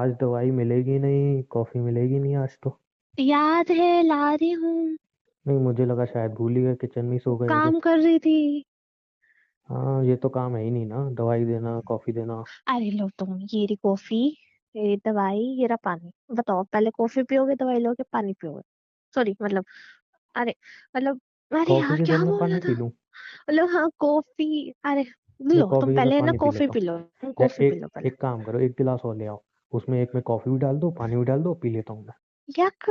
आज दवाई मिलेगी नहीं, कॉफी मिलेगी नहीं आज तो। याद है, ला रही हूँ। नहीं, मुझे लगा शायद भूल ही गए, किचन में ही सो गए होगे। काम कर रही थी। हाँ, ये तो काम है ही नहीं ना, दवाई देना कॉफी देना। अरे लो तुम, ये रही कॉफी, ये रही दवाई, ये रहा पानी। बताओ, पहले कॉफी पियोगे, दवाई लोगे, पानी पियोगे? सॉरी, मतलब, अरे, मतलब, अरे कॉफी यार के साथ क्या मैं बोलना पानी था। पी लूं? मतलब हाँ, कॉफी। अरे या लो, तुम कॉफी के साथ पहले ना पानी पी कॉफी लेता पी हूँ। लो, तुम या कॉफी पी एक लो पहले। एक काम करो, एक गिलास और ले आओ। उसमें एक में कॉफी भी डाल दो, पानी भी डाल दो, पी लेता हूँ मैं। यक,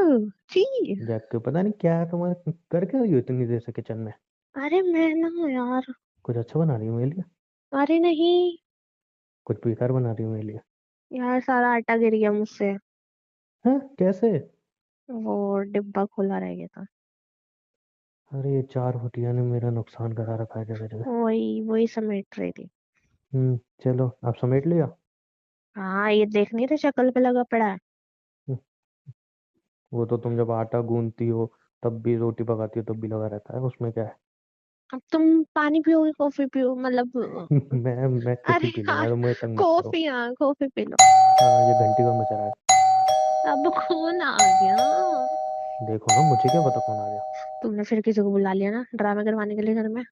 छी। जैक के पता नहीं क्या है तुम्हारे, कर क्या रही हो इतनी देर से किचन में? अरे मैं ना यार। कुछ अच्छा बना रही हो मेरे लिए? अरे नहीं। कुछ बेकार बना रही हो मेरे लिए? यार सारा आटा गिर गया मुझसे। हाँ, कैसे? वो डिब्बा खुला रह गया था। अरे, ये चार फुटिया ने मेरा नुकसान करा रखा है जगह जगह। वही वही समेट रही थी। चलो, आप समेट लिया। हाँ, ये देख नहीं रहे, शक्ल पे लगा पड़ा है। हम्म, वो तो तुम जब आटा गूंथती हो, तब भी रोटी पकाती हो तब भी लगा रहता है, उसमें क्या है? अब तुम पानी पियोगे, कॉफी पियो, मतलब मैं कुछ अरे ही पी लूंगा, यार, तो मुझे तंग मत करो। कॉफी, हाँ कॉफी पी लो। हाँ, ये घंटी कौन बजा रहा है? अब कौन आ गया? देखो ना, मुझे क्या पता कौन आ गया। तुमने फिर किसी को बुला लिया ना, ड्रामा करवाने के लिए घर में।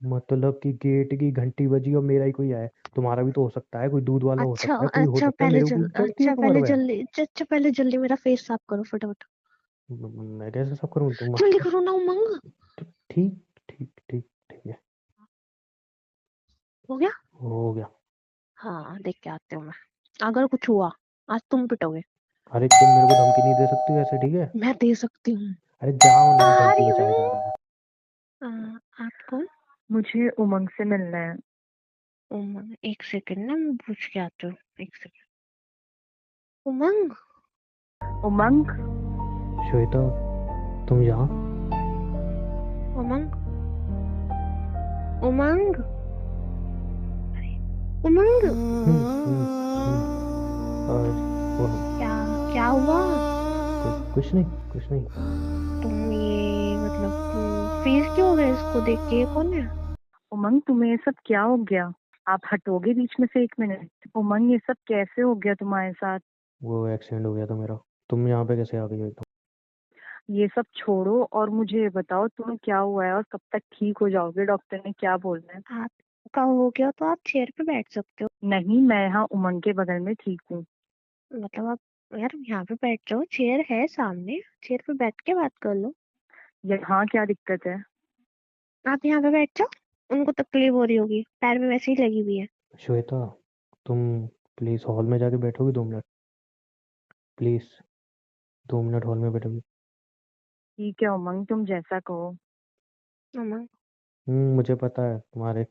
मतलब कि गेट की घंटी बजी और मेरा ही कोई आया है? तुम्हारा भी तो हो सकता है, कोई दूध वाला हो अच्छा सकता है, कोई हो अच्छा, सकता है, मेरे को क्यों चढ़ती हो तुम्हारे पे? अच्छा पहले जल्दी मेरा फेस साफ करो फटाफट। मैं कैसे सब करूँ तुम? जल्दी करो ना उमंग। ठीक ठीक ठीक ठीक है। हो गया। हो गया। हाँ, देख के आती हूँ मैं। अगर कुछ हुआ, आज तुम पिटोगे। अरे, तुम मेरे को धमकी नहीं दे सकती वैसे, ठीक है? मैं दे सकती हूँ। अरे जाओ ना, आ घंटी रही बजाया जा हूँ। रहा है। आ, आप कौन? मुझे उमंग से मिलना है। उमंग, एक सेकंड ना, मैं पूछ के आती हूँ, एक सेकंड। उमंग। उमंग। श्वेता, तुम यहाँ? उमंग। उमंग। उमंग। हम्म हम्म हम्म, और वो क्या? क्या हुआ? कुछ नहीं, कुछ नहीं। तुम ये मतलब फेस क्यों हो गया इसको देख के? ये कौन है? उमंग, तुम्हें ये सब क्या हो गया? आप हटोगे बीच में से एक मिनट? उमंग, ये सब कैसे हो गया तुम्हारे साथ? वो एक्सीडेंट हो गया था मेरा। तुम यहाँ पे कैसे आ गई हो एकदम? ये सब छोड़ो और मुझे ये बताओ तुम्हें क्या हुआ है और कब तक ठीक हो जाओगे? डॉक्टर ने क्या बोलना है? आपका हो गया तो आप चेयर पे बैठ सकते हो। नहीं, मैं यहाँ उमंग के बगल में ठीक हूँ। मतलब आप, यार यहाँ पे बैठ जाओ, चेयर है सामने, चेयर पे बैठ के बात कर लो। यहाँ क्या दिक्कत है? आप यहाँ पे बैठ जाओ। उनको तकलीफ हो रही होगी, पैर में वैसे ही लगी हुई है। श्वेता, तुम प्लीज हॉल में जाके बैठोगी 2 मिनट? प्लीज, 2 मिनट हॉल में बैठोगी? ठीक है उमंग, तुम जैसा कहो। अमन। मुझे पता है तुम्हारे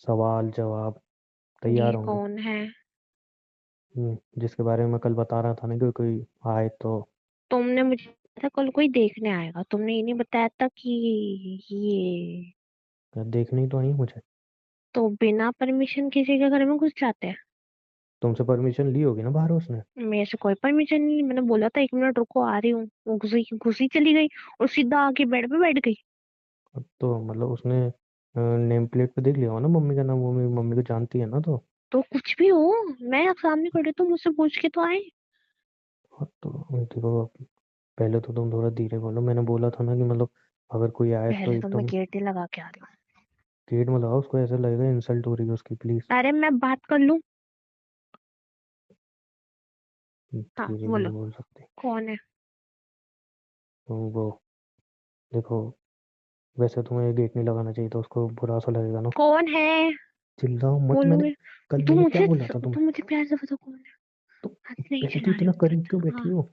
सवाल जवाब ये तैयार होंगे। कौन है? जिसके बारे में मैं कल बता रहा था ना कि कोई आए तो। तुमने मुझे बताया था कल कोई देखने आएगा, तुमने ये नहीं बताया था कि ये, देखनी तो आई मुझे। तो बिना परमिशन किसी के घर में घुस जाते हैं? तुमसे परमिशन ली होगी ना बाहर उसने। मेरे से कोई परमिशन नहीं, मैंने बोला था 1 मिनट रुको, आ रही हूँ, वो घुसी घुसी चली गई और सीधा आके बेड पे बैठ गई। तो मतलब उसने नेम प्लेट पे देख लिया होगा ना मम्मी का नाम, मम्मी मम्मी को जानती है ना तो। तो कुछ भी हो, मैं सामने खड़ी तो मुझसे पूछ के तो आए। हाँ, तो देखो, पहले तो तुम थोड़ा धीरे बोलो, मैंने बोला था ना कि मतलब अगर कोई आए तो पहले तो मैं एकदम गेट ही लगा के आ रही गेट में लगाओ, उसको ऐसा लगेगा इंसल्ट हो रही है उसकी, प्लीज। हूँ। अरे मैं बात कर लूँ। हाँ धीरे भी बोलो। नहीं बोल सकते? कौन है? तो वो, देखो, वैसे तुम्हें गेट नहीं लगाना चाहिए, तो उसको बुरा सा लगेगा ना। कौन है? चिल्लाओ मत, मैंने बोलोगे? कल तू मैंने क्या मुझे बोला था तुम्हें? तू मुझे प्यार से बता कौन है। तो हाथ नहीं पहले तो चला रही इतना हूँ, करीब क्यों चल बैठी हाँ। हो?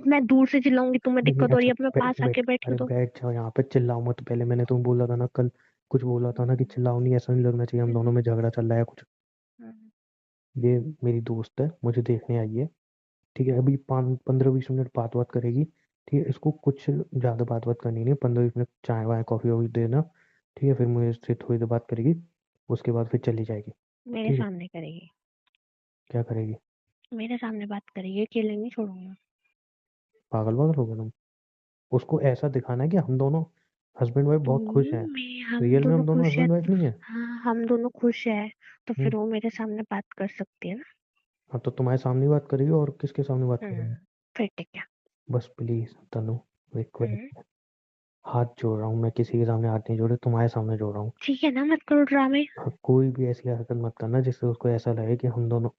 मैं दूर से चिल्लाऊंगी, तुम्हें नहीं नहीं, दिक्कत हो रही अच्छा है, अब मैं बैठ पास बैठ, आके बैठी हूँ अरे तो। बैठ जाओ यहाँ पे, चिल्लाओ मत। पहले मैंने तुम्हें बोला था ना कल, कुछ बोला था ना कि चिल्लाओ नहीं, ऐसा नहीं लगना चाहिए हम दोनों में झगड़ा चल रहा है कुछ। हम्म। ये मेरी दोस्त है, मुझे देखने आई है। ठीक है, अभी 15-20 मिनट बात बात करेगी। ठीक है, इसको कुछ ज़्यादा बात बात करनी नहीं है, 15-20 मिनट चाय वाय कॉफ़ी वॉफ़ी देना। ठीक है, फिर मुझे से थोड़ी देर बात करेगी, उसके बाद फिर चली जाएगी। मेरे ठीक है? सामने करेगी। क्या करेगी? मेरे सामने बात करेगी, अकेले नहीं छोड़ूंगा। पागल वागल हो गए तुम? उसको ऐसा दिखाना है कि हम दोनों हस्बैंड वाइफ बहुत खुश हैं। हम रियल में दोनों हम दोनों खुश है। हस्बैंड वाइफ नहीं है। हाँ, हम दोनों खुश है, तो हम्म फिर वो मेरे सामने बात कर सकती है ना। हाँ तो तुम्हारे सामने बात करेगी और किसके सामने बात करेगी? फिर ठीक है। बस प्लीज तनु, हम्म, रिक्वेस्ट, हाथ जोड़ रहा हूँ मैं, किसी के सामने हाथ नहीं जोड़े, तुम्हारे सामने जोड़ रहा हूँ। ठीक है ना, मत करो ड्रामे। हाँ, कोई भी ऐसी हरकत मत करना जिससे उसको ऐसा लगे कि हम दोनों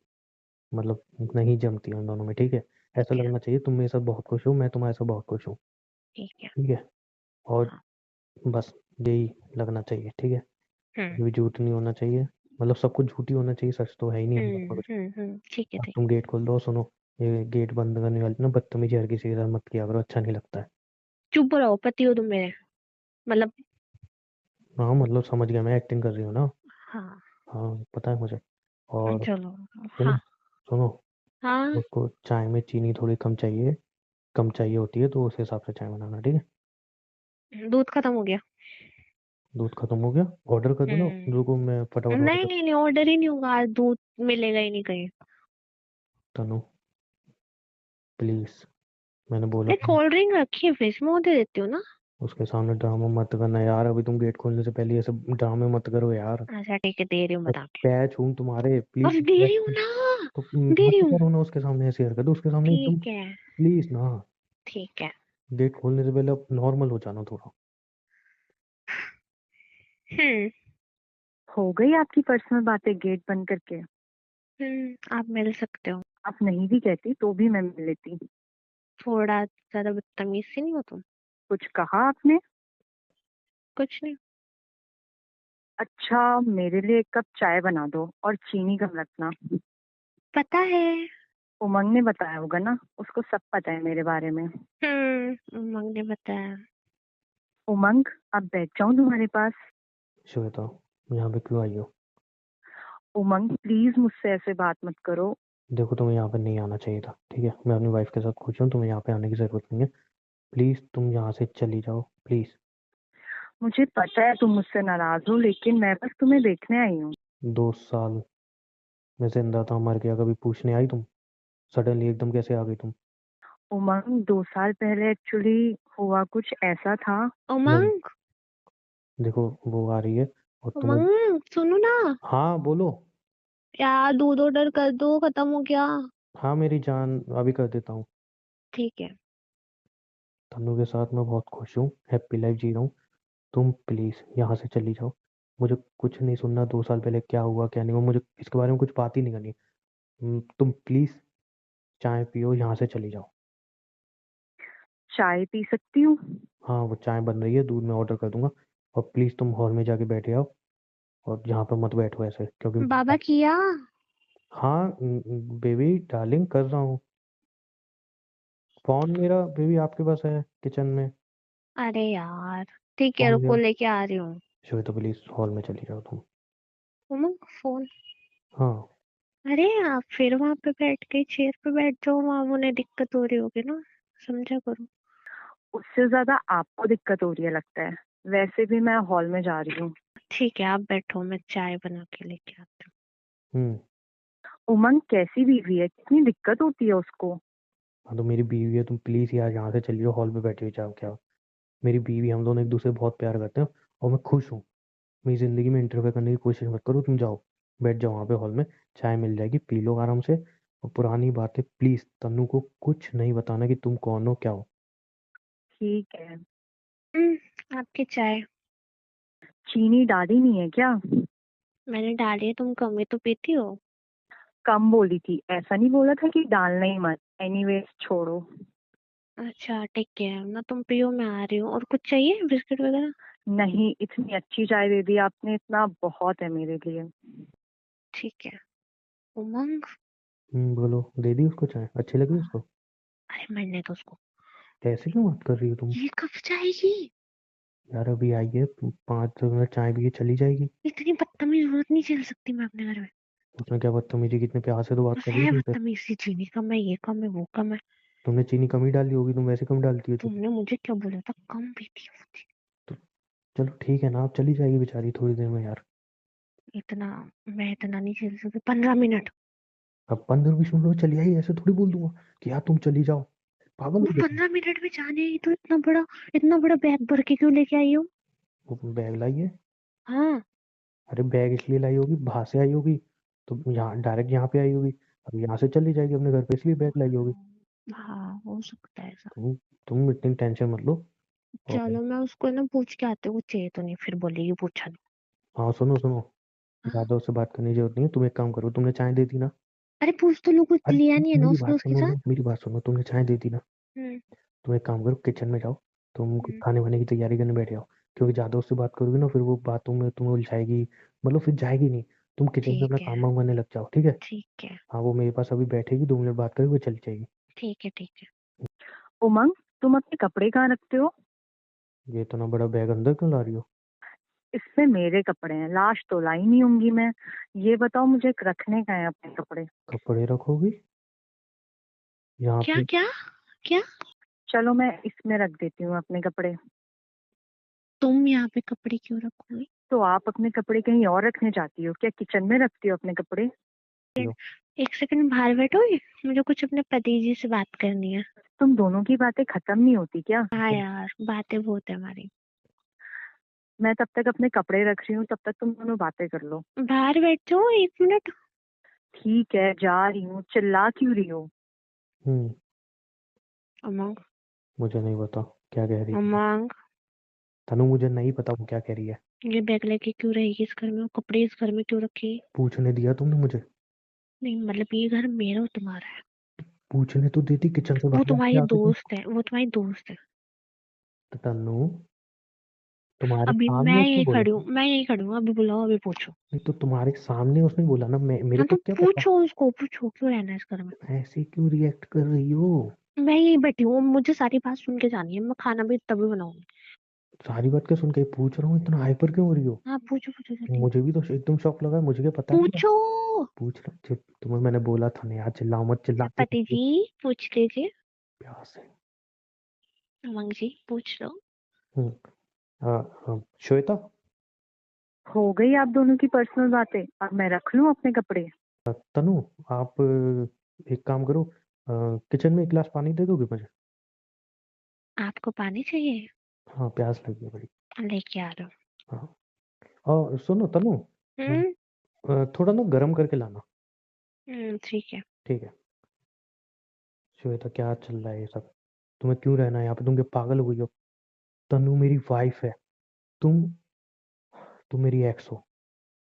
मतलब नहीं जमती हम दोनों में, ठीक है? ऐसा ठीक है। लगना चाहिए तुम मेरे साथ बहुत खुश हो, मैं तुम्हारे साथ बहुत खुश हूँ। ठीक है। ठीक है? और हाँ। बस यही लगना चाहिए, ठीक है? हम्म कभी भी झूठ नहीं होना चाहिए, मतलब सब कुछ झूठी होना चाहिए, सच तो है ही नहीं हम दोनों में कुछ। ठीक है, अब ठीक। तुम गेट खोल दो, सुनो, ये गेट बंद करने वाली ना बदतमीजी हर किसी के साथ मत किया करो, अच्छा नहीं लगता है। चुप रहो, पति हो तुम मेरे। मतलब। हाँ मतलब समझ गया मैं, एक्टिंग कर रही हूँ ना। हाँ। हाँ पता है मुझे। और चलो। सुनो, हाँ। सुनो, हाँ। उसको चाय में चीनी थोड़ी कम चाहिए, कम चाहिए होती है, तो उस हिसाब से चाय बनाना, ठीक है? दूध खत्म हो गया। दूध खत्म हो गया? ऑर्डर कर दो ना, रुको मैं फटाफट ऑर्डर नहीं कर। नहीं नहीं, ऑर्डर ही नहीं होगा आज, दूध मिलेगा ही नहीं कहीं। तनु प्लीज, मैंने बोला ये था ना, कोल्ड ड्रिंक रखी है, फ्रिज में वो दे देती हूँ ना। उसके सामने ड्रामा मत करना यार, अभी तुम गेट खोलने से पहले ये सब ड्रामे मत करो यार। अच्छा ठीक है, दे रही हूँ मैं बता के। पैर छूऊं तुम्हारे, बस प्लीज। दे रही हूँ ना। तो दे रही मत हूँ। करो ना उसके सामने ऐसी हरकत, उसके सामने एकदम ठीक है। प्लीज ना। ठीक है। गेट खोलने से पहले अब नॉर्मल हो जाना थोड़ा। हम्म। हो गई आपकी पर्सनल बातें गेट बंद करके? आप मिल सकते हो। आप नहीं भी कहती तो भी मैं मिल लेती। थोड़ा ज्यादा बदतमीज सी नहीं हो तुम? कुछ कहा आपने? कुछ नहीं। अच्छा, मेरे लिए एक कप चाय बना दो और चीनी कम रखना। पता है। उमंग ने बताया होगा ना, उसको सब पता है मेरे बारे में। उमंग ने बताया। उमंग, अब बैठ जाऊं तुम्हारे पास? श्वेता, यहाँ पे क्यों आई हो? उमंग प्लीज मुझसे ऐसे बात मत करो। देखो तुम्हें यहाँ पे नहीं आना चाहिए था, ठीक है? मैं अपनी वाइफ के साथ खुश हूँ, तुम्हें यहाँ पे आने की जरूरत नहीं है। प्लीज तुम यहाँ से चली जाओ प्लीज। मुझे पता है तुम मुझसे नाराज हो, लेकिन मैं बस तुम्हें देखने आई हूँ। 2 साल मैं जिंदा था मर गया, कभी पूछने आई तुम? सडनली एकदम कैसे आ गई तुम? उमंग, 2 साल पहले एक्चुअली हुआ कुछ ऐसा था। नहीं, उमंग। देखो वो आ रही है और तुम्हें। उमंग सुनो ना। हाँ बोलो। यार दूध ऑर्डर कर दो, खत्म हो गया। हाँ मेरी जान, अभी कर देता हूँ। ठीक है। तन्नू के साथ मैं बहुत खुश हूँ, हैप्पी लाइफ जी रहा हूँ। तुम प्लीज यहाँ से चली जाओ, मुझे कुछ नहीं सुनना, 2 साल पहले क्या हुआ क्या नहीं हुआ, मुझे इसके बारे में कुछ बात ही नहीं करनी। तुम प्लीज चाय पियो, यहाँ से चली जाओ। चाय पी सकती हूँ? हाँ वो चाय बन रही है, दूध मैं ऑर्डर कर दूंगा। और प्लीज तुम हॉल में जाके बैठे आओ, और यहाँ पर मत बैठो ऐसे, क्योंकि बाबा किया। हाँ बेबी डार्लिंग कर रहा हूँ। फोन मेरा बेबी आपके पास है किचन में। अरे यार। ठीक है, फोन रुको लिया। लेके आ रही हूँ। श्वेता प्लीज हॉल में चली जाओ तुम। उमंग फोन। हाँ। अरे आप फिर वहां पे बैठ के चेयर पे बैठ जाओ, वहां उन्हें दिक्कत हो रही होगी ना। समझा करो। उससे ज्यादा आपको दिक्कत हो रही है लगता है। वैसे भी मैं हॉल में जा रही हूँ। ठीक है, आप बैठो, मैं चाय बना के लेके आती हूँ। हम्म। उमंग कैसी बीवी है, कितनी दिक्कत होती है उसको। हाँ तो मेरी बीवी है, तुम प्लीज यार यहाँ से चली जाओ, हॉल पे बैठी हुई जाओ क्या? मेरी बीवी, हम दोनों एक दूसरे से बहुत प्यार करते हैं, और मैं खुश हूँ। मेरी जिंदगी में इंटरफेयर करने की कोशिश मत करो, तुम जाओ, बैठ जाओ वहाँ पे हॉल में, चाय मिल जाएगी, पी लो आराम से। और पुरानी बातें प्लीज तन्नू को कुछ नहीं बताना कि तुम कौन हो क्या हो। ठीक है। आपकी चाय। चीनी डाली नहीं है क्या? मैंने डाली है, तुम कम ही तो पीती हो। कम बोली थी, ऐसा नहीं बोला था कि डालना ही मत। एनीवेज छोड़ो। अच्छा ठीक है ना, तुम पियो, मैं आ रही हूँ। और कुछ चाहिए, बिस्किट वगैरह? नहीं, इतनी अच्छी चाय दे दी आपने, इतना बहुत है मेरे लिए। ठीक है। उमंग। बोलो, दे दी उसको चाय, अच्छी लगी उसको? अरे मरने दो उसको। ऐसे क्यों बात कर रही हो तुम? ये कब जाएगी? यार अभी आई है, 5 मिनट चाय पी के चली जाएगी। इतनी बदतमीज जरूरत नहीं झेल सकती मैं अपने घर में। उसने क्या बदतमीजी, कितने प्यार से तो बात बस कर रही है है तुमसे। बदतमीज सी, चीनी कम है, ये कम है, वो कम है। तुमने चीनी कम ही डाली होगी, तुम वैसे कम डालती हो चीनी। तुमने मुझे क्या बोला था, कम पीती होती? तो चलो ठीक है ना, आप चली जाएगी बेचारी थोड़ी देर में यार। इतना। मैं इतना नहीं झेल सकती, 15 मिनट। अब 15-20 मिनट में चली आई, ऐसे थोड़ी बोल दूंगा कि यार तुम चली जाओ, पागल वो हो गया तुम? 15 मिनट में जाने ही तो इतना बड़ा बैग भर के क्यों लेके आई हो? वो बैग लाई है? हाँ। अरे बैग इसलिए लाई होगी, बाहर से आई होगी, तो यहाँ डायरेक्ट यहाँ पे आई होगी। अब यहाँ से चली जाएगी अपने घर पे, इसलिए बैग लाई होगी। हाँ हो सकता है ऐसा। तुम इतनी टेंशन मत लो। और चलो मैं उसको ना पूछ के आती हूँ, कुछ चाहिए तो नहीं, फिर बोलेगी पूछा नहीं। हाँ सुनो सुनो, हाँ। ज्यादा उससे बात करने की जरूरत नहीं है। तुम एक काम करो, तुमने चाय दी थी ना? अरे पूछ तो लो, कुछ अरे लिया नहीं है ना मेरी उसने बात उसके सुनो साथ। ना, मेरी बात सुनो, तुमने चाय दी थी ना? हम्म। तुम एक काम करो, किचन में जाओ, तुम कुछ हम्म। खाने वाने की तैयारी करने बैठ जाओ। क्योंकि ज्यादा उससे बात करोगे ना, फिर वो बातों में तुम्हें उलझाएगी, मतलब फिर जाएगी नहीं। तुम किचन में अपना ठीक है। काम वाम करने लग जाओ, ठीक है? ठीक है। हाँ वो मेरे पास अभी बैठेगी, 2 मिनट बात करेगी, वो चली जाएगी। ठीक है। ठीक है। उमंग, तुम अपने कपड़े कहाँ रखते हो? ये इतना बड़ा बैग अंदर क्यों ला रही हो? इसमें मेरे कपड़े हैं, लाश तो लाई नहीं होंगी मैं। ये बताओ मुझे रखने का है अपने कपड़े। कपड़े रखोगी यहाँ क्या पे? क्या क्या? चलो मैं इसमें रख देती हूँ अपने कपड़े। तुम यहाँ पे कपड़े क्यों रखोगे? तो आप अपने कपड़े कहीं और रखने जाती हो क्या? किचन में रखती हो अपने कपड़े? लो। एक सेकंड बाहर बैठोगे, मुझे कुछ अपने पति जी से बात करनी है। तुम दोनों की बातें खत्म नहीं होती क्या? हाँ यार, बातें बहुत है हमारी। मैं तब तक अपने कपड़े रख रही हूँ, तब तक तुम दोनों बातें कर लो। बाहर बैठो 1 मिनट। ठीक है, जा रही हूँ। चिल्ला क्यों रही हो? हम्म। उमंग। मुझे नहीं पता क्या कह रही है उमंग। तनु, मुझे नहीं पता वो क्या कह रही है। ये बैग लेके क्यों रहेगी इस घर में, वो कपड़े इस घर में क्यों रखेगी? पूछने दिया तुमने मुझे? नहीं मतलब ये घर मेरा और तुम्हारा है। पूछने तो देती, किचन से वो बाहर आके तुम्हारी आके तुम। दोस्त है, वो तुम्हारी दोस्त है। तो तनु, तुम्हारे अभी सामने मैं उसने यही बोला खड़ी हूँ, था। मैं यही खड़ी हूँ, अभी बुलाओ, अभी पूछो। नहीं तो तुम्हारे सामने उसने बोला ना, मैं मेरे हाँ को तो क्या पता? पूछो उसको, पूछो क्यों रहना है इस घर में। ऐसे क्यों रिएक्ट कर रही हो? मैं यही बैठी हूँ, मुझे सारी बात सुन के जानी है, मैं खाना भी तभी बनाऊंगी। सारी बात क्या सुन के पूछ रहा हूँ, इतना हाइपर क्यों हो रही हो? हाँ पूछो पूछो जल्दी। मुझे भी तो एकदम शौक लगा, मुझे क्या पता नहीं था। पूछो। पूछ रहा हूँ, तुम्हें मैंने बोला था ना यार, चिल्लाओ मत, अच्छा चिल्लाते पति रहती हो। जी, पूछ लीजिए। प्यास है। उमंग जी पूछ लो। हम्म। श्वेता, हो गई आप दोनों की पर्सनल बातें? अब मैं रख लूँ अपने कपड़े? तनु, आप एक काम करो, किचन में एक गिलास पानी दे दोगे मुझे? आपको पानी चाहिए? हाँ प्यास लगी है बड़ी। लेके आ रहा हाँ। और सुनो तनु, हूँ। थोड़ा ना गर्म करके लाना। ठीक है। ठीक है। श्वेता क्या चल रहा है ये सब? तुम्हें क्यों रहना है यहाँ पे? तुम क्या पागल हो गई हो? तनु मेरी वाइफ है। तुम तुम मेरी एक्स हो।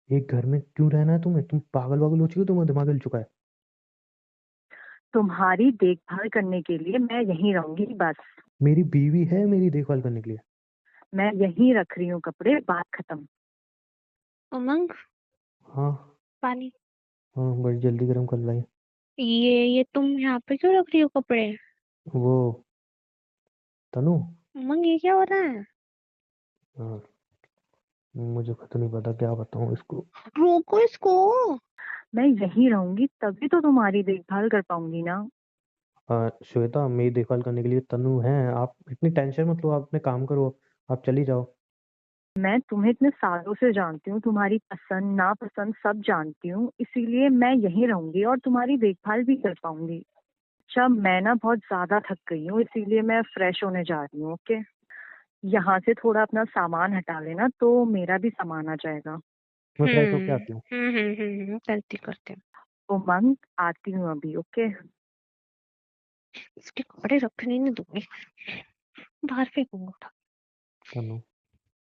एक घर में क्यों रहना है तुम्हें? तुम पागल वागल हो चुकी हो, तुम्हारा दिमाग हिल चुका है। तुम्हारी देखभाल करने के लिए मैं यहीं रहूंगी बस। मेरी बीवी है मेरी देखभाल करने के लिए। मैं यहीं रख रही हूँ कपड़े, बात खत्म। उमंग, हाँ। पानी। हाँ बड़ी जल्दी गर्म कर लाई। ये तुम यहाँ पे क्यों रख रही हो कपड़े? वो तनु, उमंग ये क्या हो रहा है? हाँ, मुझे खुद नहीं पता क्या बताऊँ इसको। रोको इसको। मैं यहीं रहूंगी तभी तो तुम्हारी देखभाल कर पाऊंगी ना। श्वेता, मेरी देखभाल करने के लिए तनु है। आप इतनी टेंशन मत लो, आप अपने काम करो, आप चली जाओ। मैं तुम्हें इतने सालों से जानती हूँ, तुम्हारी पसंद नापसंद सब जानती हूँ, इसीलिए मैं यहीं रहूंगी और तुम्हारी देखभाल भी कर पाऊंगी। अच्छा, मैं ना बहुत ज्यादा थक गई हूँ, इसीलिए मैं फ्रेश होने जा रही हूँ। ओके, यहाँ से थोड़ा अपना सामान हटा लेना तो मेरा भी सामान आ जाएगा। मैं फ्रेश होके आती हूँ। करती करते। उमंग, आती हूँ अभी। ओके। इसके कपड़े रखने नहीं दूंगी, बाहर फेंकूंगा उठा। तनु,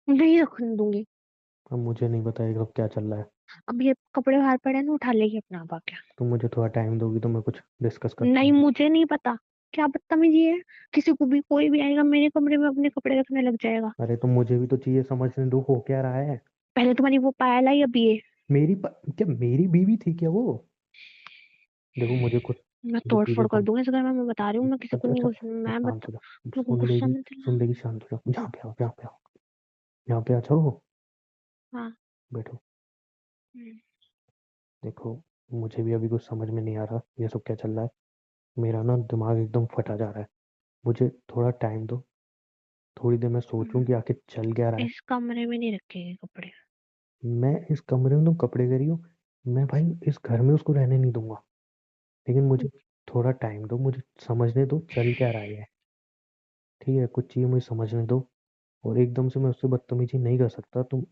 नहीं रखने दूंगी। अब मुझे नहीं पता ये सब क्या चल रहा है। अब ये कपड़े बाहर पड़े हैं ना, उठा लेगी अपना आप आके। तुम मुझे थोड़ा टाइम दोगी तो मैं कुछ डिस्कस करता नहीं हूँ। मुझे नहीं पता। क्या बदतमीजी है, किसी को भी कोई भी आएगा मेरे कमरे में अपने कपड़े रखने लग जाएगा। अरे तो मुझे भी तो चाहिए, समझने दो हो क्या रहा है। पहले तुम्हारी वो पायल आई, अभी ये। क्या मेरी बीवी थी क्या वो? देखो मुझे कुछ, मैं मुझे तोड़ चीजें फोड़ कर सम दूंगा इस घर में, मैं बता रही हूँ, मैं किसी को अच्छा नहीं अच्छा, कुछ मैं शांत बता। हो जाओ, मेरे को गुस्सा मत सुन दिलाना। लेगी, शांत हो जाओ, यहाँ पे आओ, यहाँ पे आओ, यहाँ पे आ जाओ, हाँ। बैठो। हम्म। देखो, मुझे भी अभी कुछ समझ में नहीं आ रहा ये सब क्या चल रहा है। मेरा ना दिमाग एकदम फटा जा रहा है। मुझे थोड़ा टाइम दो, थोड़ी देर मैं सोचूं हम्म। कि आखिर चल क्या रहा है। इस कमरे में नहीं रखेंगे कपड़े। मैं इस कमरे में तुम कपड़े दे रही हूँ, मैं भाई इस घर में उसको रहने नहीं दूंगा। लेकिन मुझे थोड़ा टाइम दो, मुझे समझने दो चल क्या रहा है। ठीक है, कुछ चीज़ें मुझे समझने दो, और एकदम से मैं उससे बदतमीजी नहीं कर सकता। तुम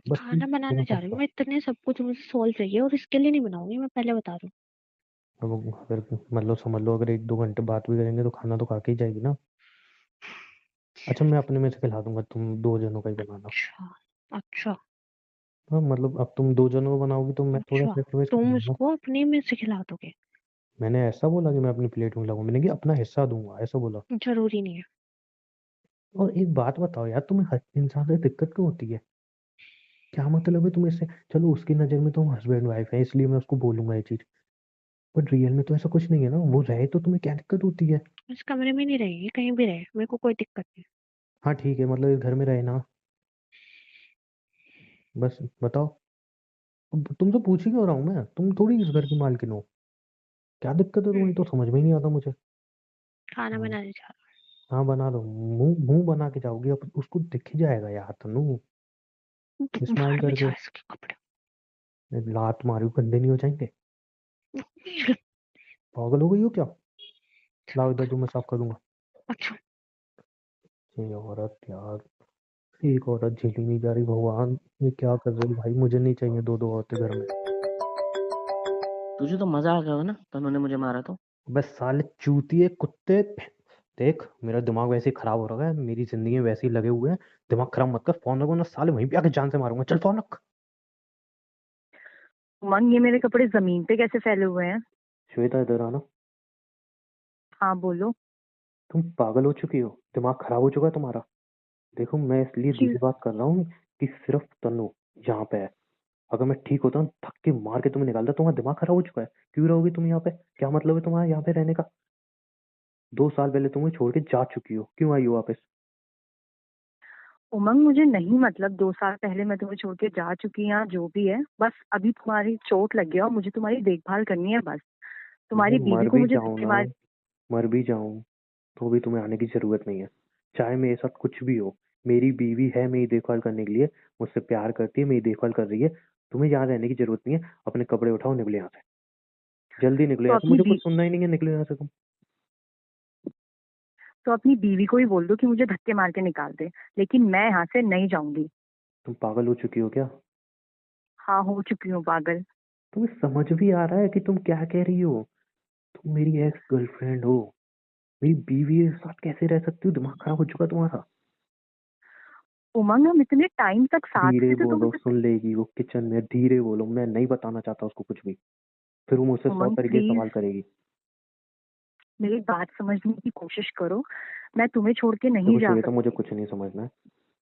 बस तुम खाना तुम बनाने जा रही हूँ मैं, इतने सब कुछ मुझे सोल चाहिए और इसके लिए नहीं बनाऊंगी, मैं पहले बता रही अब अगर मतलब समझ लो अगर 1-2 घंटे बात भी करेंगे तो खाना तो खा के ही जाएगी ना। अच्छा मैं अपने में से खिला दूंगा, तुम 2 जनों का ही हूँ। बनाना। अच्छा। अच्छा। हाँ मतलब अब तुम 2 जनों का बनाओगी तो मैं थोड़ा अच्छा, सेक्रीफाइस कर तुम दूंगा। उसको अपने में से खिला दोगे? मैंने ऐसा बोला कि मैं अपनी प्लेट में लगाऊंगा, मैंने कि अपना हिस्सा दूंगा ऐसा बोला। जरूरी नहीं है। और एक बात बताओ यार, तुम्हें हर इंसान से दिक्कत क्यों होती है? क्या मतलब है तुम्हें इससे? चलो उसकी नज़र में तुम हस्बैंड वाइफ है इसलिए मैं उसको बोलूंगा ये चीज, बट रियल में तो ऐसा कुछ नहीं है ना, वो रहे तो तुम्हें क्या दिक्कत होती है? इस कमरे में नहीं रहेगी, कहीं भी रहे, मेरे को कोई दिक्कत नहीं। हाँ ठीक है, मतलब इस घर में रहे ना, बस बताओ। अब तुमसे पूछ ही क्यों रहा हूँ मैं, तुम थोड़ी इस घर की मालकिन हो। क्या दिक्कत है हम्म, तुम्हें, तो समझ में ही नहीं आता मुझे। खाना हाँ। बनाने जा हाँ बना लो, मुंह मुंह बना के जाओगी, अब उसको दिख ही जाएगा यार तनु, रहा हूँ, स्माइल बाहर करके। बिछा इसके कपड़े। लात मारू गंदे नहीं हो जाएंगे? पागल हो गई हो क्या? लाओ इधर, जो मैं साफ कर दूंगा। अच्छा। ये औरत यार, एक औरत झेली नहीं जा रही, भगवान ये क्या कर रही भाई, मुझे नहीं चाहिए 2-2 औरतें घर में। तुझे तो मजा आ गया होगा ना तनु ने मुझे मारा तो। बस साले चूतिए कुत्ते, देख मेरा दिमाग वैसे ही खराब हो रहा है, मेरी जिंदगी में वैसे ही लगे हुए हैं। दिमाग खराब मत कर, फोन रखो ना साले, वहीं पे आके जान से मारूंगा, चल फोन रख। उमंग, ये मेरे कपड़े जमीन पे कैसे फैले हुए हैं? श्वेता इधर आना। हाँ बोलो। तुम पागल हो चुकी हो, दिमाग खराब हो चुका है तुम्हारा। देखो मैं इसलिए क्यों? धीरे बात कर रहा हूँ कि सिर्फ तनु यहाँ पे है। अगर मैं ठीक होता थक के मार के तुम्हें निकालता, तुम्हारा दिमाग खराब हो चुका है, क्यों रहोगी तुम यहाँ पे? क्या मतलब है तुम्हारा यहाँ पे रहने का? 2 साल पहले तुम्हें छोड़ के जा चुकी हो, क्यों आई हो वापस? उमंग, मुझे नहीं मतलब 2 साल पहले मैं तुम्हें छोड़ के जा चुकी या जो भी है, बस अभी तुम्हारी चोट लगी है और मुझे तुम्हारी देखभाल करनी है बस। मैं तुम्हारी बीवी मर को भी मुझे जाऊं धक्के ना, मार। मर भी जाऊं तो भी तुम्हें आने की जरूरत नहीं है। चाहे मेरे साथ कुछ भी हो, मेरी बीवी है मेरी देखभाल करने के लिए, मुझसे प्यार करती है, मेरी देखभाल कर रही है। तुम्हें यहाँ रहने की जरूरत नहीं है, अपने कपड़े उठाओ निकलो यहाँ से, जल्दी निकलो तो यहाँ से, अपनी मुझे बी कुछ सुनना ही नहीं है, निकलो यहाँ से तुम। तो अपनी बीवी को ही बोल दो कि मुझे धक्के मार के निकाल दे, लेकिन मैं यहाँ से नहीं जाऊंगी। तुम पागल हो चुकी हो क्या? हाँ, हो चुकी हूँ पागल। तुम्हें समझ भी आ रहा है कि तुम क्या कह रही हो? तुम मेरी एक्स गर्लफ्रेंड हो, मेरी बीवी के साथ कैसे रह सकती हो? दिमाग खराब हो चुका तुम्हारा। उमंग, हम इतने टाइम तक साथ धीरे थे तो बोलो, मुझे। सुन लेगी वो किचन में, धीरे बोलो, मैं नहीं बताना चाहता उसको कुछ भी, फिर वो मुझसे 100 उमंग तरीके से प्लीज, सवाल करेगी। मेरी बात समझने की कोशिश करो। मैं तुम्हें छोड़ के नहीं देखो जा श्वेता, मुझे सकती। कुछ नहीं समझना है,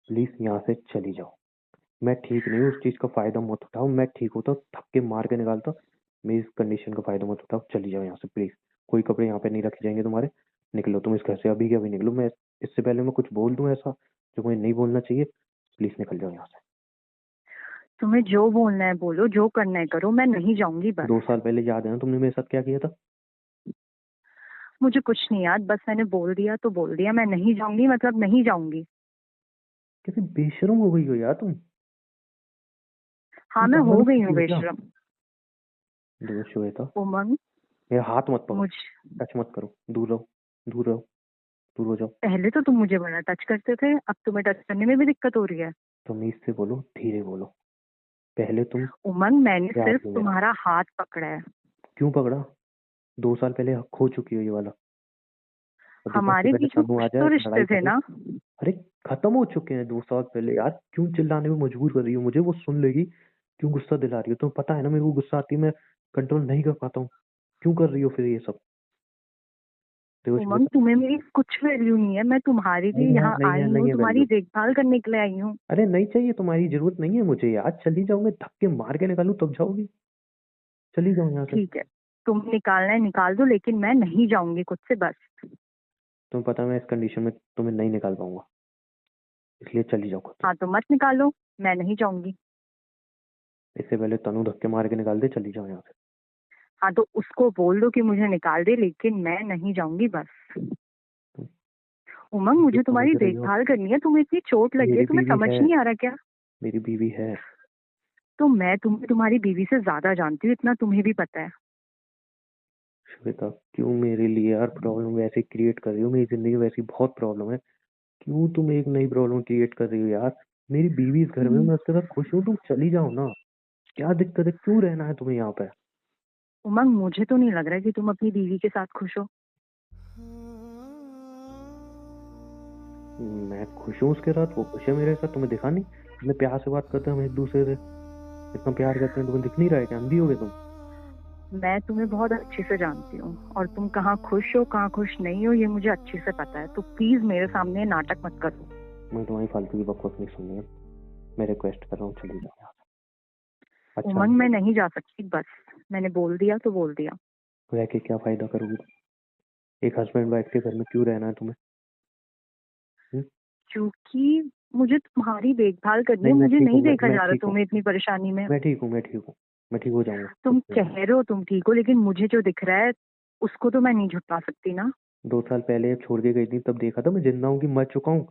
प्लीज यहाँ से चली जाओ। मैं ठीक नहीं हूँ, उस चीज का फायदा मत उठाओ, मैं ठीक होता थप्पे मार के निकालता। मेरी इस कंडीशन का फायदा मत उठाओ, चली जाओ यहाँ से प्लीज। कोई कपड़े यहाँ पे नहीं रखे जाएंगे तुम्हारे, निकलो तुम इस घर से अभी के अभी निकलो। मैं इससे पहले मैं कुछ बोल दूं ऐसा जो मुझे नहीं बोलना चाहिए, प्लीज निकल जाओ यहाँ से। तुम्हें जो बोलना है बोलो, जो करना है करो, मैं नहीं जाऊंगी बस। 2 साल पहले याद है ना तुमने मेरे साथ क्या किया था? मुझे कुछ नहीं याद, बस मैंने बोल दिया तो बोल दिया, मैं नहीं जाऊंगी मतलब नहीं जाऊंगी। कैसे बेशरम हो गई हो यार तुम हाँ, तुम मैं पागल हो हो गई हूँ चुकी हो क्या? बेशरम। देखो श्वेता, उमंग, मेरा हाथ मत पकड़ो, मुझ टच मत करो, दूर रहो, दूर रहो, दूर हो जाओ। पहले तो तुम मुझे बड़ा टच करते थे, अब तुम्हें टच करने में भी दिक्कत हो रही है। तमीज से बोलो, धीरे बोलो, पहले तुम उमंग, मैंने प्यार सिर्फ थी मेरा। तुम्हारा हाथ पकड़ा है। क्यों पकड़ा? 2 साल पहले खो चुकी हो ये वाला, और देखो इससे हमारे पहले बीच में तनु आ कुछ तो जाए रिश्ते लड़ाई थे करे। ना। अरे खत्म हो चुके हैं 2 साल पहले यार, क्यों चिल्लाने में मजबूर कर रही हो मुझे? वो सुन लेगी, क्यों गुस्सा दिला रही हो? तुम्हें पता है ना मेरे को गुस्सा आती है, मैं कंट्रोल नहीं कर पाता हूँ, क्यों कर रही हो फिर ये सब? देखो उमंग, श्वेता, तुम्हें मेरी कुछ वैल्यू नहीं है, मैं तुम्हारे नहीं लिए है यहाँ नहीं है आई नहीं हूँ, है तुम्हारी वैल्यू। देखभाल करने के लिए आई हूँ। अरे नहीं चाहिए, तुम्हारी जरूरत नहीं है मुझे यार, चली जाओ, मैं धक्के मार के निकालू तब जाओगी? चली जाओ यहाँ से। ठीक है, तुम निकालना है निकाल दो, लेकिन मैं नहीं जाऊंगी खुद से बस। तुम्हें पता है मैं इस कंडीशन में तुम्हें नहीं निकाल पाऊंगा, इसलिए चली जाओ खुद से। हाँ तो मत निकालो, मैं नहीं जाऊंगी। इससे पहले तनु धक्के मार के निकाल दे, चली जाओ यहाँ से। हाँ तो उसको बोल दो कि मुझे निकाल दे, लेकिन मैं नहीं जाऊंगी बस। तुम उमंग, जो मुझे समझ तुम्हारी रही हो, देखभाल करनी है, तुम्हें इतनी चोट लगी है, मेरी तुम्हें बीवी समझ है, नहीं आ रहा क्या? मेरी बीवी है। तो मैं तुम्हें तुम्हारी बीवी से ज्यादा जानती हूँ, इतना तुम्हें भी पता है। श्वेता, क्यों मेरे लिए यार प्रॉब्लम वैसे क्रिएट कर रही हो? मेरी जिंदगी में वैसी बहुत प्रॉब्लम है, क्यों तुम एक नई प्रॉब्लम क्रिएट कर रही हो यार? मेरी बीवी इस घर में, हम्म, मैं उसके साथ खुश हूँ, तुम चली जाओ ना। क्या दिक्कत है, क्यों रहना है तुम्हें यहाँ पे? उमंग, मुझे तो नहीं लग रहा है कि तुम अपनी बीवी के साथ खुश हो। मैं खुश हूँ उसके साथ, वो खुश है मेरे साथ। तुम्हें दिखा नहीं, इतने प्यार से बात करते हैं हम एक दूसरे से, इतना प्यार करते हैं, तुम्हें दिख नहीं रहा है क्या? अंधी हो गए तुम? मैं तुम्हें बहुत अच्छे से जानती हूँ और तुम कहाँ खुश हो कहाँ खुश नहीं हो ये मुझे अच्छे से पता है, तो प्लीज मेरे सामने नाटक मत करो। मैं तुम्हारी फालतू की बकवास नहीं सुननी है। मैं रिक्वेस्ट कर रहा हूँ, चली जाओ यहाँ से। अच्छा उमंग, नहीं मैं है। नहीं जा सकती, बस मैंने बोल दिया तो बोल दिया। रह के क्या फायदा करोगी तुम? एक हस्बैंड वाइफ के घर में क्यों रहना है तुम्हें? हम्म? क्योंकि मुझे तुम्हारी देखभाल करनी नहीं, है, मैं मुझे ठीक हूँ, नहीं देखा मैं जा रहा ठीक हूँ, तुम्हें इतनी परेशानी में। मैं ठीक हूँ, मैं ठीक हूँ, मैं ठीक हो जाऊंगा, कुछ तुम नहीं कह होगा। रहे हो तुम ठीक हो, लेकिन मुझे जो दिख रहा है उसको तो मैं नहीं झुठला सकती ना। 2 साल पहले जब छोड़ के गई थी तब देखा था मैं जिंदा हूँ कि मर चुका हूँ?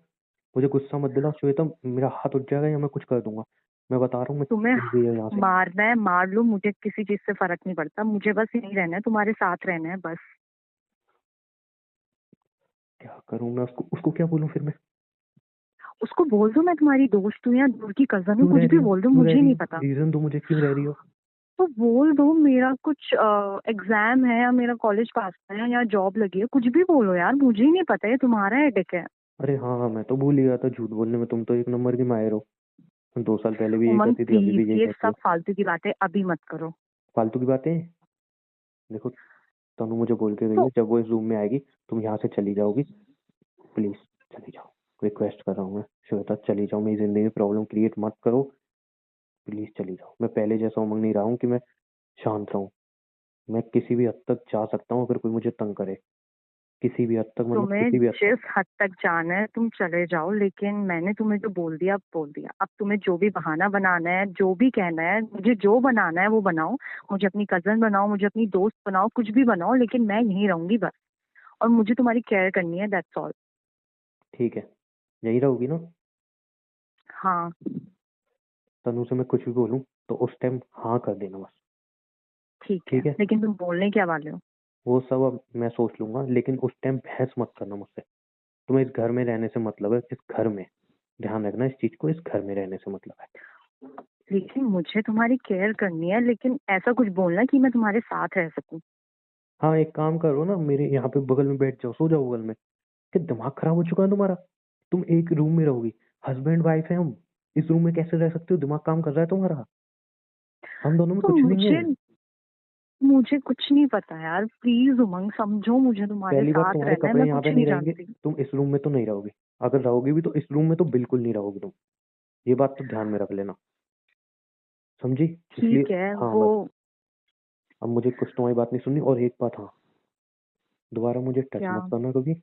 मुझे गुस्सा मत दिलाओ श्वेता, मेरा हाथ उठ जाएगा या मैं कुछ कर दूंगा। मैं बता रहा हूँ, मैं तुम्हें चली गई यहाँ से। मारना है मार लो, मुझे किसी चीज से फर्क नहीं पड़ता, मुझे बस यहीं रहना है, तुम्हारे साथ रहना है बस। क्या करूँ मैं? उसको उसको क्या बोलूँ फिर मैं? उसको बोल दो मैं तुम्हारी दोस्त हूँ या दूर की कजन हूँ, क्यों कुछ रह भी रही हो, बोल दो, क्यों रह मुझे रही नहीं हो? पता। रीजन दो मुझे, क्यों रह रही हो? तो बोल दो मेरा कुछ एग्जाम है या मेरा कॉलेज पास है या जॉब लगी है, कुछ भी बोलो यार, मुझे ही नहीं पता, ये तुम्हारा हेडेक है। अरे हाँ हाँ, मैं तो भूल ही गया था झूठ बोलने में, तुम तो एक नंबर की माहिर हो। 2 साल पहले भी यही उमंग कहती थी, अभी भी प्लीज, यही ये कहती सब हो। फालतू की बातें अभी मत करो। फालतू की बातें? देखो, तनु मुझे बोल के गई है तो जब वो इस रूम में आएगी तुम यहाँ से चली जाओगी। प्लीज चली जाओ, रिक्वेस्ट कर रहा हूँ मैं। श्वेता चली जाओ, मेरी जिंदगी में प्रॉब्लम क्रिएट मत करो। प्लीज चली जाओ। मैं पहले जैसा उमंग नहीं रहा हूँ कि मैं शांत रहूँ। मैं किसी भी हद तक जा सकता हूँ अगर कोई मुझे तंग करे। किसी भी हद तक, मतलब तुम्हें किसी भी हद तक। जिस हद तक जाना है तुम चले जाओ, लेकिन मैंने तुम्हें जो बोल दिया अब बोल दिया। अब तुम्हें जो भी बहाना बनाना है, जो भी कहना है, मुझे जो बनाना है वो बनाओ। मुझे अपनी कजन बनाओ, मुझे अपनी दोस्त बनाओ, कुछ भी बनाओ, लेकिन मैं यहीं रहूंगी बस। और मुझे तुम्हारी केयर करनी है, दैट्स ऑल। ठीक है, यहीं रहोगी ना? हाँ तनु से मैं कुछ भी बोलूँ तो उस टाइम हाँ कर देना बस। ठीक है, ठीक है, लेकिन तुम बोलने क्या वाले हो? वो सब अब मैं सोच लूंगा, लेकिन उस टाइम बहस मत करना मुझसे। तुम्हें इस घर में रहने से मतलब है, इस घर में। ध्यान रखना इस चीज को, इस घर में रहने से मतलब है। लेकिन मुझे तुम्हारी केयर करनी है, लेकिन ऐसा कुछ बोलना कि मैं तुम्हारे साथ रह सकूं। हाँ, एक काम करो ना, मेरे यहाँ पे बगल में बैठ जाओ, सो जाओ बगल में। क्या दिमाग खराब हो चुका है तुम्हारा? तुम एक रूम में रहोगी, हस्बैंड वाइफ है हम। इस रूम में कैसे रह सकते हो? दिमाग काम कर रहा है तुम्हारा? हम दोनों में तो कुछ नहीं मुझे है। मुझे कुछ नहीं पता यार, प्लीज उमंग समझो, मुझे तुम्हारे पहली बात, साथ तुम्हारे रहना है, कपड़े मैं यहाँ पे कुछ नहीं नहीं रहेंगे। जानती। तुम इस रूम में तो नहीं रहोगी। अगर रहोगी भी तो इस रूम में तो बिल्कुल नहीं रहोगी तुम। ये बात तो ध्यान में रख लेना, समझी? इसलिए ठीक है हाँ वो। बस। अब मुझे कुछ तुम्हारी बात नहीं सुननी। और एक बात, हाँ, दोबारा मुझे टच क्या? मत करना कभी,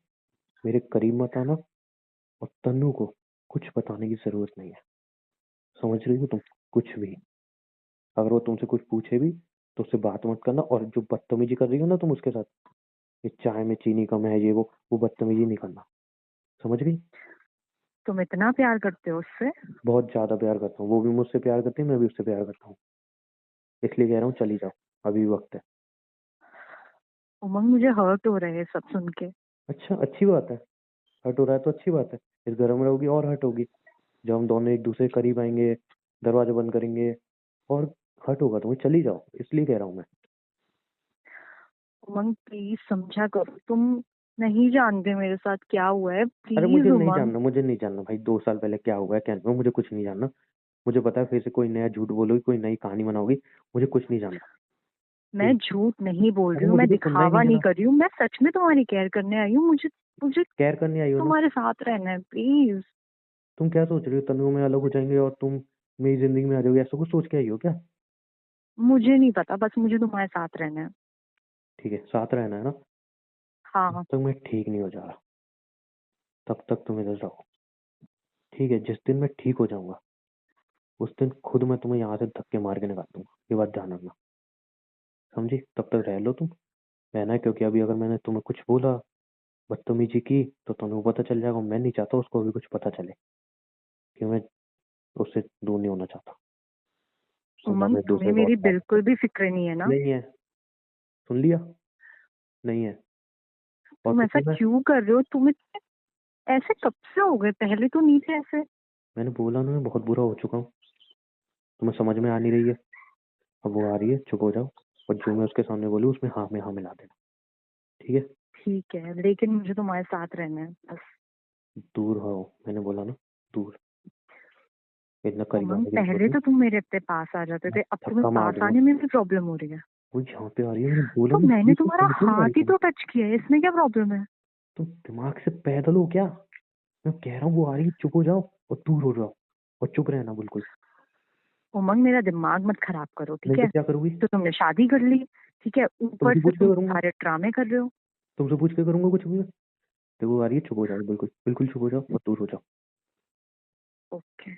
मेरे करीब मत आना। और तन्नू को कुछ बताने की जरूरत नहीं है, समझ रही हो तुम? कुछ भी, अगर वो तुमसे कुछ पूछे भी तो उससे बात मत करना। और जो बदतमीजी कर रही हो ना तुम उसके साथ, ये चाय में चीनी कम है, ये वो बदतमीजी नहीं करना, समझ गई? तुम इतना प्यार करते हो उससे? बहुत ज्यादा प्यार करता हूँ, वो भी मुझसे प्यार करती है, मैं भी उससे प्यार करता हूँ। इसलिए कह रहा हूँ चली जाओ, अभी भी वक्त है। उमंग, मुझे हर्ट हो रहे है सब सुन के। अच्छा, अच्छी बात है। हर्ट हो रहा है तो अच्छी बात है। इस घर में रहोगी और हर्ट होगी। जब हम दोनों एक दूसरे के करीब आएंगे, दरवाजा बंद करेंगे, और हर्ट होगा तुम्हें। चली जाओ, इसलिए कह रहा हूँ मैं। उमंग प्लीज समझा करो, तुम नहीं जानते मेरे साथ क्या हुआ है, अरे प्लीज मुझे नहीं उमंग। जानना, मुझे नहीं जानना भाई, 2 साल पहले क्या हुआ है क्या नहीं हुआ, मुझे कुछ नहीं जानना। मुझे पता है फिर से कोई नया झूठ बोलोगी, कोई नई कहानी बनाओगी। मुझे कुछ नहीं जानना। मैं ठीक? झूठ नहीं बोल अरे रही हूँ, मुझे मैं तो सुनना ही दिखावा नहीं है नहीं ना। कर रही हूँ, मैं सच में तुम्हारी केयर करने आई हूँ, मुझे मुझे केयर करने आई हो ना? तुम्हारे साथ रहना है प्लीज। तुम क्या सोच रही हो, तनु में अलग हो जाएंगे और तुम मेरी जिंदगी में आ जाओगे, ऐसा कुछ सोच के आई हो क्या? मुझे नहीं पता, बस मुझे तुम्हारे साथ रहना है। ठीक है, साथ रहना है ना? जब हाँ। तक मैं ठीक नहीं हो जा रहा तब तक तुम इधर रहो। ठीक है, जिस दिन मैं ठीक हो जाऊंगा उस दिन खुद मैं तुम्हें यहाँ से धक्के मार के निकाल दूंगा। ये बात ध्यान रखना, समझी? तब तक रह लो तुम। रहना है, क्योंकि अभी अगर मैंने तुम्हें कुछ बोला, बदतमीजी की, तो तुम्हें पता चल जाएगा। मैं नहीं चाहता उसको भी कुछ पता चले कि मैं उससे दूर नहीं होना चाहता। सब हम उमंग, एक तुम्हें दूसरे को बहुत मेरी प्यार करते बिल्कुल भी फिक्र नहीं है हैं। ना? नहीं है, सुन लिया? नहीं है। और तुम ऐसा तुम्हें मैं क्यों कर रहे हो? तुम्हें ऐसे कब से हो गए? पहले तो नहीं थे ऐसे। मैंने बोला ना, मैं बहुत बुरा हो चुका हूँ, तुम्हें समझ में आ नहीं रही है। अब वो आ रही है, चुप हो जाओ, और जो मैं उसके सामने बोलूँ उसमें हाँ में हाँ मिला देना, ठीक है? ठीक है, लेकिन मुझे तुम्हारे साथ रहना है बस। दूर हो, मैंने बोला ना, दूर। इतना करीब उमंग, आने की जरूरत पहले नहीं। तो तुम मेरे पे पास आ जाते मैं थे, अब तुम्हें धक्का मार पास दूंगा। आने में भी प्रॉब्लम हो रही है। वो यहाँ पे आ रही है, मैंने बोला तो ना, मैंने बीच में तुम्हारा कंट्रोल हाथ ही करेगी। तो टच किया है, इसमें क्या प्रॉब्लम है? तुम दिमाग से पैदल हो क्या? मैं कह रहा हूँ वो आ रही है, चुप हो जाओ और दूर हो जाओ, और चुप रहना बिल्कुल। उमंग, मेरा दिमाग मत खराब करो, ठीक नहीं तो है? क्या करूंगी? तो तुमने शादी कर ली, ठीक है, ऊपर तुमसे से पूछ के तुम करूंगा, सारे ड्रामे कर रहे हो। तुमसे पूछ के करूंगा कुछ भी मैं? तो वो आ रही है, चुप हो जाओ, बिल्कुल बिल्कुल चुप हो जाओ और दूर हो जाओ। ओके।